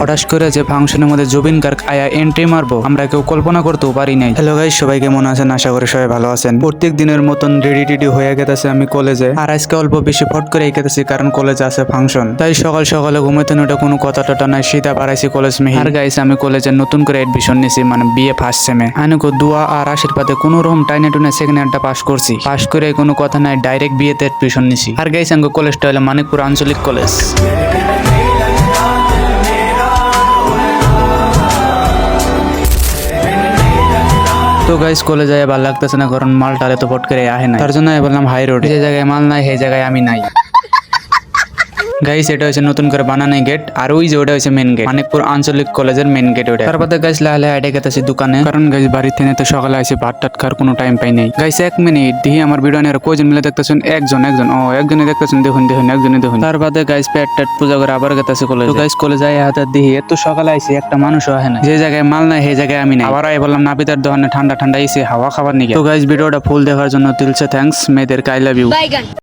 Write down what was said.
হঠাৎ করে যে ফাংশনের মধ্যে জুবিন গার্গ আয়া এন্ট্রি মারবো আমরা কেউ কল্পনা করতেও পারি নাই। হ্যালো গাইস, সবাই কেমন আছেন? আশা করি সবাই ভালো আছেন। প্রত্যেক দিনের মতন রেডি হয়ে গেছে আমি কলেজে, আর আজকে অল্প বেশি ফট করে গেতেছি কারণ কলেজে আছে ফাংশন। তাই সকাল সকালে ঘুমাইতে ওটা কোনো কথা টটা নাই, সিধা পারাইছি কলেজ মেহি। আর গাইস, আমি কলেজে নতুন করে এডমিশন নিছি, মানে বিএ ফার্স্ট সেমে। আনুকো দোয়া আর আশীর্বাদে কোনো রকম টাইনে টুনে সেকেন্ড ইয়ারটা পাস করছি। পাস করে কোনো কথা নাই, ডাইরেক্ট বিয়েতে এডমিশন নিছি। আর গাইস, আঙ্গো কলেজটা হলো মানিকপুর আঞ্চলিক কলেজ। তো গাইস, কলেজে যাই ভালো লাগতেছে না কারণ মাল টালে তো ফট করে আহে না, তার জন্য বললাম হাই রোড। যে জায়গায় মাল নাই সেই জায়গায় আমি নাই। গাইস, এটা হচ্ছে নতুন করে বানানো গেট, আর ওই যে ওটা হচ্ছে মেন গেট, মানিকপুর আঞ্চলিক কলেজের মেন গেট ওটা। তারপরে গাইস লাহে হেঁটে গেতেছি দোকানে, কারণ গাইস বাড়ি থেকে তো সকালে আসি, ভাত টাট খাওয়ার কোনো টাইম পাই নাই। গাইস 1 মিনিট দিয়ে আমার ভিডিও নিয়ে কয়জন মিলে দেখতেছেন? একজনই দেখতেছেন, দেখুন একজনই দেখুন। তারপরে গাইস পেট টাট পূজা করে আবার গেতেছি কলেজ। তো গাইস কলেজ যাই হাতে দিয়ে এত সকালে আইসি, একটা মানুষও আহে না। যে জায়গায় মাল নাই সেই জায়গায় আমি নাই। আবার আই বললাম নাবিতার দোকানে ঠান্ডা ঠান্ডা এসে হাওয়া খাবার নিয়ে। তো গাইস ভিডিওটা ফুল দেখার জন্য দিলসে থ্যাঙ্কস। মেয়েদেরকে আই লাভ ইউ।